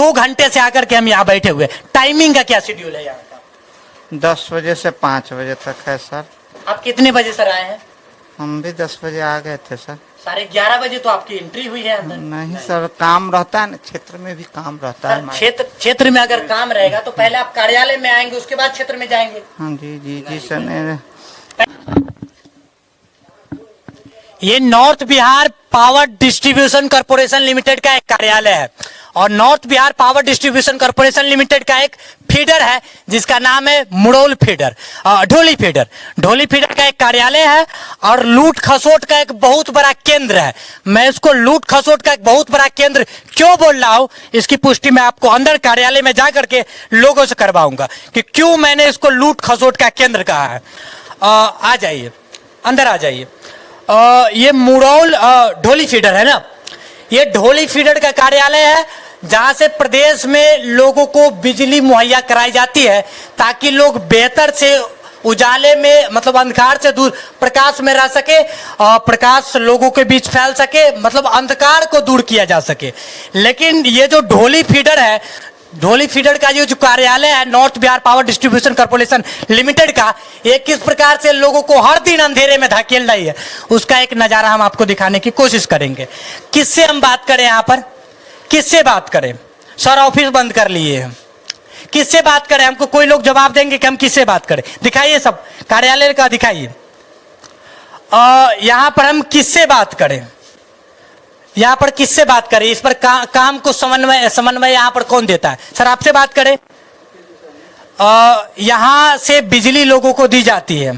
2 घंटे से आकर के हम यहाँ बैठे हुए। टाइमिंग का क्या शेड्यूल है यहाँ का? 10 बजे से 5 बजे तक है सर। आप कितने बजे सर आए हैं? हम भी 10 बजे आ गए थे सर। 11:30 बजे तो आपकी एंट्री हुई है अंदर। नहीं सर, काम रहता है ना, क्षेत्र में भी काम रहता है। क्षेत्र में अगर काम रहेगा तो पहले आप कार्यालय में आएंगे, उसके बाद क्षेत्र में जाएंगे। हाँ जी जी जी सर। नहीं, ये north Bihar power distribution corporation limited का एक कार्यालय है और north Bihar power distribution corporation limited का एक फीडर है जिसका नाम है मुड़ौल फीडर, ढोली फीडर। ढोली फीडर का एक कार्यालय है और लूट खसोट का एक बहुत बड़ा केंद्र है। मैं इसको लूट खसोट का एक बहुत बड़ा केंद्र क्यों बोल रहा हूं, इसकी पुष्टि मैं आपको अंदर कार्यालय में जाकर के लोगों से करवाऊंगा कि क्यों मैंने इसको लूट खसोट का केंद्र कहा है। आ जाइए, अंदर आ जाइए। ये मुड़ौल ढोली फीडर है ना, ये ढोली फीडर का कार्यालय है जहां से प्रदेश में लोगों को बिजली मुहैया कराई जाती है ताकि लोग बेहतर से उजाले में, मतलब अंधकार से दूर प्रकाश में रह सके और प्रकाश लोगों के बीच फैल सके, मतलब अंधकार को दूर किया जा सके। लेकिन ये जो ढोली फीडर है, ढोली फीडर का ये जो कार्यालय है north Bihar power distribution corporation limited का, ये किस प्रकार से लोगों को हर दिन अंधेरे में धकेल रही है उसका एक नजारा हम आपको दिखाने की कोशिश करेंगे। किससे हम बात करें यहाँ पर, किससे बात करें? सर ऑफिस बंद कर लिए हैं, किससे बात करें? हमको कोई लोग जवाब देंगे कि हम किससे बात करें। दिखाइए, सब कार्यालय का दिखाइए। यहाँ पर हम किससे बात करें, यहाँ पर किससे बात करें? इस पर काम को समन्वय यहाँ पर कौन देता है? सर आपसे बात करें। यहाँ से बिजली लोगों को दी जाती है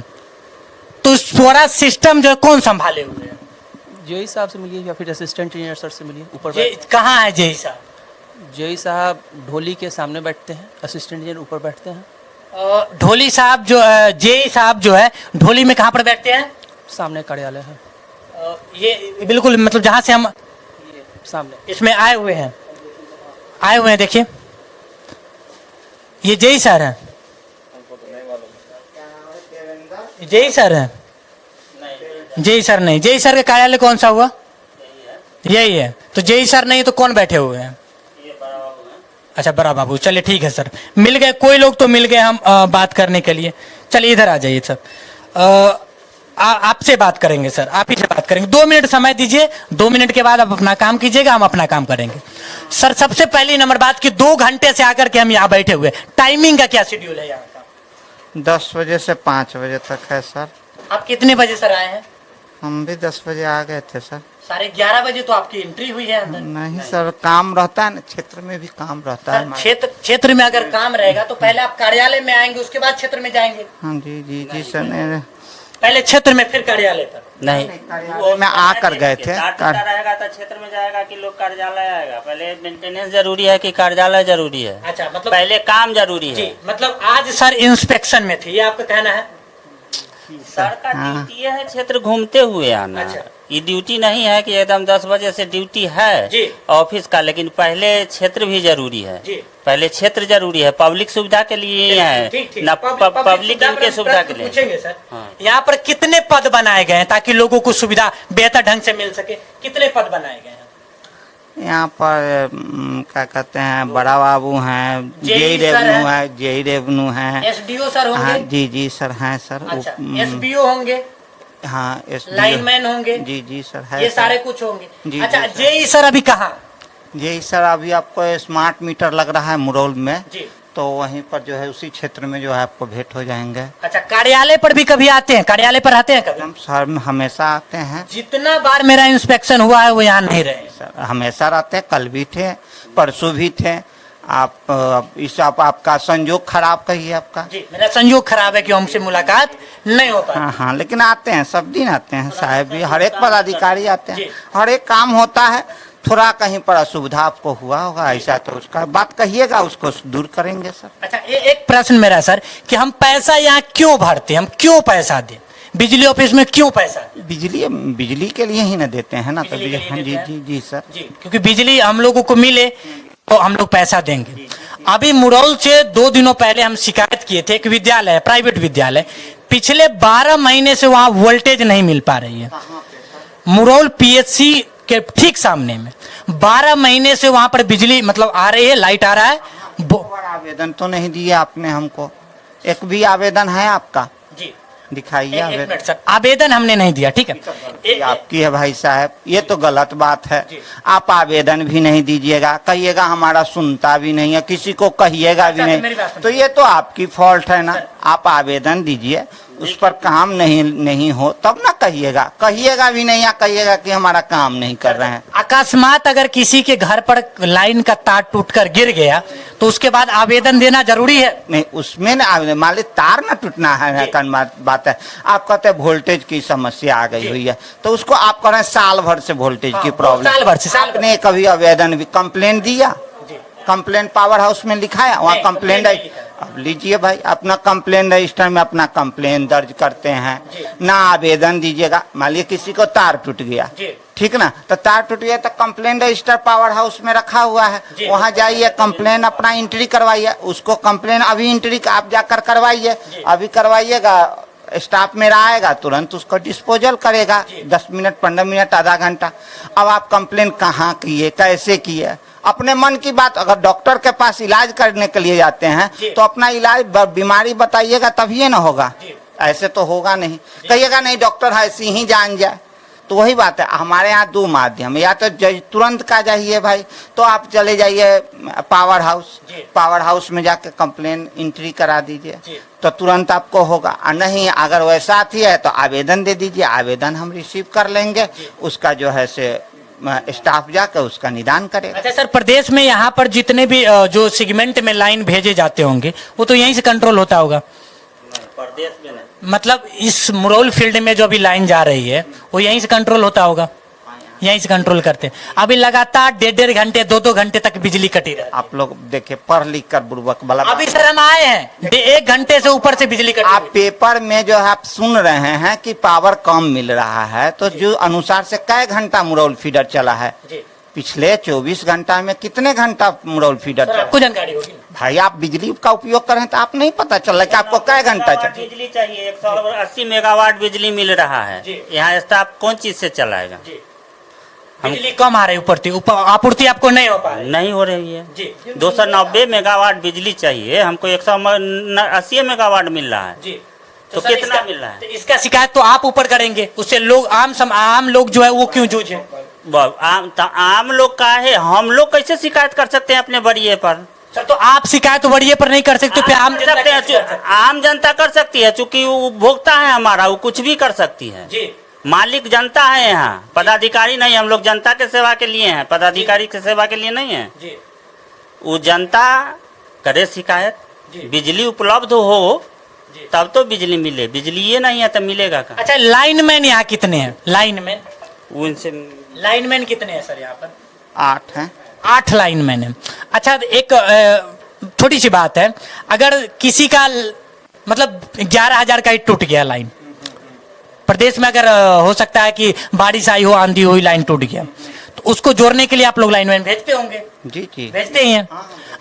तो पूरा सिस्टम जो कौन संभाले हुए हैं? जेई साहब से मिलिए या फिर असिस्टेंट इंजीनियर सर से मिलिए। ऊपर कहाँ है जेई साहब? जेई साहब ढोली के सामने बैठते हैं, असिस्टेंट इंजीनियर ऊपर बैठते हैं। ढोली साहब जो जेई साहब जो है ढोली में कहाँ पर बैठते हैं? सामने कार्यालय है। ये बिल्कुल, मतलब जहाँ से हम सामने इसमें आए हुए हैं, देखिए ये जेई सर है। जेई सर है? जेई सर नहीं। जेई सर का कार्यालय कौन सा हुआ? यही है। तो जेई सर नहीं तो कौन बैठे हुए हैं? अच्छा, बड़ा बाबू। चलिए ठीक है सर, मिल गए कोई लोग तो मिल गए हम बात करने के लिए। चलिए इधर आ जाइए सर। आपसे बात करेंगे सर, आप ही से बात करेंगे। 2 मिनट समय दीजिए, 2 मिनट के बाद आप अपना काम कीजिएगा, हम अपना काम करेंगे। सर सबसे पहली नंबर बात कि 2 घंटे से आकर के हम यहाँ बैठे हुए, टाइमिंग का क्या शेड्यूल है यहाँ का? 10 बजे से 5 बजे तक है सर। आप कितने बजे सर आए हैं? हम भी 10 बजे आ गए थे सर। 11:30 बजे तो आपकी एंट्री हुई है अंदर। नहीं सर, काम रहता है ना, क्षेत्र में भी काम रहता है। क्षेत्र में अगर काम रहेगा तो पहले आप कार्यालय में आएंगे, उसके बाद क्षेत्र में जाएंगे। हाँ जी जी जी सर। नहीं, पहले क्षेत्र में फिर कार्यालय पर नहीं, वो में आकर गए थे। रहेगा तो क्षेत्र में जाएगा कि लोग कार्यालय आएगा? पहले मेंटेनेंस जरूरी है कि कार्यालय जरूरी है? अच्छा, मतलब पहले काम जरूरी है। मतलब आज सर इंस्पेक्शन में थे, ये आपका कहना है? सर का ड्यूटी है क्षेत्र घूमते हुए आना। अच्छा। ये ड्यूटी नहीं है कि एकदम 10 बजे से ड्यूटी है ऑफिस का, लेकिन पहले क्षेत्र भी जरूरी है। पहले क्षेत्र जरूरी है, पब्लिक सुविधा के लिए ही है ना, पब्लिक इनके सुविधा के लिए। पूछेंगे सर, यहाँ पर कितने पद बनाए गए हैं ताकि लोगों को सुविधा बेहतर ढंग से मिल सके? कितने पद बनाए गए हैं यहाँ पर? क्या कहते हैं, बड़ा बाबू हैं, जेई रेवन्यू है, जेई रेवन्यू है, एसडीओ सर होंगे? हाँ जी जी सर हैं सर। अच्छा, एसबीओ होंगे? हाँ, एसडीओ, लाइनमैन होंगे? जी जी सर है। ये सारे कुछ होंगे। जी, अच्छा, जी, जेई सर अभी कहाँ? जेई सर अभी आपको स्मार्ट मीटर लग रहा है मुरौल में जी, तो वहीं पर जो है उसी क्षेत्र में जो है आपको भेंट हो जाएंगे। अच्छा, कार्यालय पर भी कभी आते हैं? कार्यालय पर आते हैं कभी? हम सर हमेशा आते हैं। जितना बार मेरा इंस्पेक्शन हुआ है वो यहाँ नहीं रहे सर, हमेशा रहते हैं। कल भी थे, परसों भी थे। आपका संयोग खराब कहिए आपका? जी, मेरा संयोग खराब है कि हमसे मुलाकात नहीं हो पाई। हाँ हाँ, लेकिन आते हैं, सब दिन आते हैं साहब भी, हर एक पदाधिकारी आते हैं, हर एक काम होता है। थोड़ा कहीं पर असुविधा आपको हुआ होगा ऐसा तो उसका बात कहिएगा, उसको दूर करेंगे सर। अच्छा, एक प्रश्न मेरा सर कि हम पैसा यहाँ क्यों भरते हैं, हम क्यों पैसा दें? बिजली ऑफिस में क्यों पैसा? बिजली के लिए ही ना देते हैं ना, तो हाँ जी जी जी सर जी, क्योंकि बिजली हम लोगों को मिले तो हम लोग पैसा देंगे। अभी मुरौल से 2 दिनों पहले हम शिकायत किए थे, एक विद्यालय, प्राइवेट विद्यालय, पिछले 12 महीने से वहाँ वोल्टेज नहीं मिल पा रही है। मुरौल पीएचसी के ठीक सामने में 12 महीने से वहां पर बिजली मतलब आ रही है, लाइट आ रहा है। और आवेदन तो नहीं दिया आपने हमको, एक भी आवेदन है आपका? जी दिखाइए एक आवेदन। मिनट सर, आवेदन हमने नहीं दिया, ठीक है। ये आपकी है भाई साहब, ये तो गलत बात है। आप आवेदन भी नहीं दीजिएगा, कहिएगा हमारा सुनता भी नहीं है, किसी को कहिएगा भी मेरी नहीं, बात तो ये तो आपकी फॉल्ट है ना। आप आवेदन दीजिए, उस पर काम नहीं हो तब ना कहिएगा, कहिएगा भी नहीं या कहिएगा कि हमारा काम नहीं कर रहे हैं। अकस्मात अगर किसी के घर पर लाइन का तार टूटकर गिर गया तो उसके बाद आवेदन देना जरूरी है? नहीं, उसमें ना आवेदन, मान ली तार ना टूटना है बात है। आप कहते हैं वोल्टेज की समस्या आ गई हुई है, तो उसको आप कह रहे हैं साल भर से वोल्टेज की प्रॉब्लम। साल भर से आपने कभी आवेदन भी कंप्लेन दिया? कंप्लेन पावर हाउस में लिखा है, वहाँ कंप्लेन। अब लीजिए भाई, अपना कंप्लेन रजिस्टर में अपना कंप्लेन दर्ज करते हैं ना, आवेदन दीजिएगा। मान लीजिए किसी को तार टूट गया, ठीक ना, तो तार टूट गया तो कंप्लेन रजिस्टर पावर हाउस में रखा हुआ है, वहाँ जाइए कंप्लेन अपना एंट्री करवाइए। उसको कंप्लेन अभी एंट्री आप जाकर करवाइए, अभी करवाइएगा, स्टाफ मेरा आएगा तुरंत उसको डिस्पोजल करेगा, 10 मिनट 15 मिनट आधा घंटा। अब आप कंप्लेन कहाँ किए, कैसे किए, अपने मन की बात। अगर डॉक्टर के पास इलाज करने के लिए जाते हैं तो अपना इलाज बीमारी बताइएगा तभी ना होगा, ऐसे तो होगा नहीं। कहिएगा नहीं डॉक्टर ऐसी ही जान जाए, तो वही बात है। हमारे यहाँ 2 माध्यम, या तो तुरंत का जाइए भाई, तो आप चले जाइए पावर हाउस, पावर हाउस में जाके कंप्लेन एंट्री करा दीजिए तो तुरंत आपको होगा। और नहीं, अगर वैसा ही है तो आवेदन दे दीजिए, आवेदन हम रिसीव कर लेंगे, उसका जो है से स्टाफ जाकर उसका निदान करेगा। अच्छा सर, प्रदेश में यहाँ पर जितने भी जो सेगमेंट में लाइन भेजे जाते होंगे वो तो यहीं से कंट्रोल होता होगा? प्रदेश में नहीं, मतलब इस मुरौल फील्ड में जो अभी लाइन जा रही है वो यहीं से कंट्रोल होता होगा, यहीं से कंट्रोल करते हैं। अभी लगातार 1.5 घंटे 2 घंटे तक बिजली कटी रही। आप लोग देखिए, पढ़ लिख कर बुर्बक वाला। अभी सर हम आए हैं, 1 घंटे से ऊपर से बिजली कटी। आप पेपर में जो है आप सुन रहे हैं कि पावर कम मिल रहा है, तो जो अनुसार से कै घंटा मुरौल फीडर चला है? पिछले 24 घंटा में कितने घंटा मुरौल फीडर चला? आपको जानकारी होगी भाई, आप बिजली का उपयोग कर रहे हैं तो आप नहीं पता चल रहा है कि आपको कै घंटा चला। बिजली चाहिए, 180 मेगावाट बिजली मिल रहा है, यहाँ स्टाफ कौन चीज से चलाएगा? बिजली कम आ रही ऊपर आपूर्ति आपको नहीं हो पा रही? नहीं हो रही है। 290 मेगावाट बिजली चाहिए, हमको 180 मेगावाट मिल रहा है, तो कितना मिल रहा है? तो इसका शिकायत तो आप ऊपर करेंगे, उससे लोग आम लोग जो है वो क्यों जूझे? आम लोग का है, हम लोग कैसे शिकायत कर सकते हैं अपने बड़िए पर? सर तो आप शिकायत वरीय पर नहीं कर सकते, फिर आम जनता सकते हैं, आम जनता कर सकती है, चूंकि वो उपभोक्ता है हमारा, वो कुछ भी कर सकती है। मालिक जनता है, यहाँ पदाधिकारी नहीं। हम लोग जनता के सेवा के लिए हैं, पदाधिकारी के सेवा के लिए नहीं है। वो जनता करे शिकायत, बिजली उपलब्ध हो तब तो बिजली मिले, बिजली ये नहीं है तो मिलेगा कहाँ? अच्छा, लाइनमैन यहाँ कितने हैं? लाइनमैन उनसे लाइनमैन कितने हैं सर यहाँ पर? 8 हैं। 8 लाइनमैन है। अच्छा, एक छोटी सी बात है, अगर किसी का मतलब 11,000 का ही टूट गया लाइन, प्रदेश में अगर हो सकता है कि बारिश आई हो, आंधी हुई, लाइन टूट गया, तो उसको जोड़ने के लिए आप लोग लाइनमैन भेजते होंगे? जी जी, भेजते ही हैं।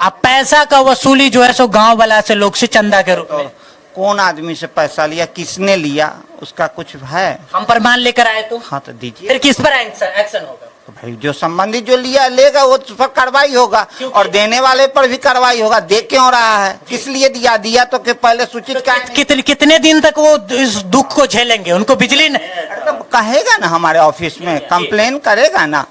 अब पैसा का वसूली जो है सो गांव वाला से लोग से चंदा के रूप में। कौन आदमी से पैसा लिया, किसने लिया, उसका कुछ है? हम प्रमाण लेकर आए तो? हाँ तो दीजिए। फिर किस पर एक्शन होगा? तो भाई जो संबंधित जो लिया लेगा वो उस पर कार्रवाई होगा, और देने वाले पर भी कार्रवाई होगा। दे क्यों रहा है, किस लिए दिया? दिया तो कि पहले सूचित तो कितने दिन तक वो इस दुख को झेलेंगे? उनको बिजली तो कहेगा ना, हमारे ऑफिस में कंप्लेन करेगा ना।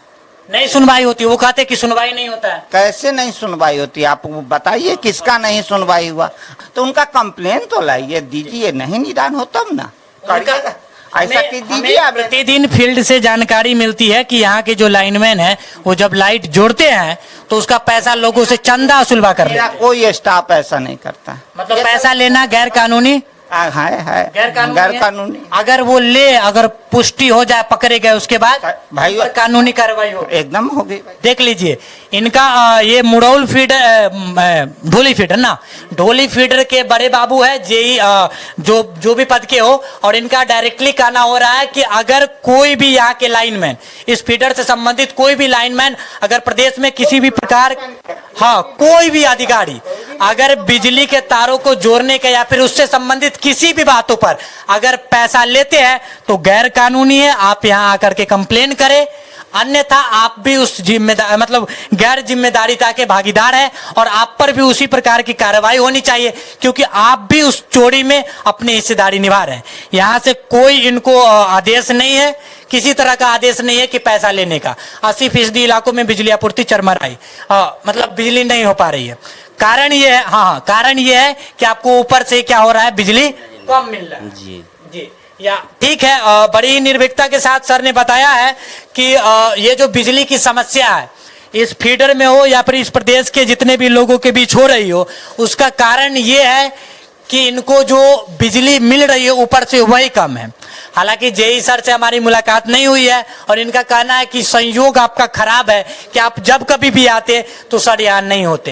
नहीं सुनवाई होती, वो कहते कि सुनवाई नहीं होता है। कैसे नहीं सुनवाई होती? आप बताइए किसका नहीं सुनवाई हुआ, तो उनका कंप्लेन तो लाइए, दीजिए, नहीं निदान हो तब ना करिएगा। ऐसा कि दीजिए। प्रतिदिन फील्ड से जानकारी मिलती है कि यहाँ के जो लाइनमैन है वो जब लाइट जोड़ते हैं तो उसका पैसा लोगों से चंदा वसूलवा कर लेते हैं। कोई स्टाफ ऐसा नहीं करता, मतलब पैसा लेना गैर कानूनी है गैर कानूनी। अगर वो ले, अगर पुष्टि हो जाए, पकड़े गए, उसके बाद भाई कानूनी कार्रवाई हो, एकदम होगी। देख लीजिए इनका ये मुरौल फीडर, ढोली फीडर ना, ढोली फीडर के बड़े बाबू है जेई, जो भी पद के हो, और इनका डायरेक्टली कहना हो रहा है कि अगर कोई भी यहाँ के लाइनमैन, इस फीडर से संबंधित कोई भी लाइनमैन अगर प्रदेश में किसी भी प्रकार, हाँ कोई भी अधिकारी अगर बिजली के तारों को जोड़ने के या फिर उससे संबंधित किसी भी बातों पर अगर पैसा लेते हैं तो गैर कानूनी है। आप यहाँ आकर के कंप्लेन करें, अन्यथा आप भी उस जिम्मेदार मतलब गैर जिम्मेदारिता के भागीदार हैं और आप पर भी उसी प्रकार की कार्रवाई होनी चाहिए, क्योंकि आप भी उस चोरी में अपनी हिस्सेदारी निभा रहे हैं। यहाँ से कोई इनको आदेश नहीं है, किसी तरह का आदेश नहीं है कि पैसा लेने का। 80% इलाकों में बिजली आपूर्ति चरमराई, मतलब बिजली नहीं हो पा रही है। कारण ये है, हाँ, कारण ये है कि आपको ऊपर से क्या हो रहा है, बिजली कम मिल रहा है। जी जी, या ठीक है। बड़ी ही निर्भीकता के साथ सर ने बताया है कि ये जो बिजली की समस्या है इस फीडर में हो या फिर इस प्रदेश के जितने भी लोगों के बीच हो रही हो, उसका कारण ये है कि इनको जो बिजली मिल रही है ऊपर से वही कम है। हालांकि जेई सर से हमारी मुलाकात नहीं हुई है और इनका कहना है कि संयोग आपका खराब है कि आप जब कभी भी आते तो सर यहाँ नहीं होते।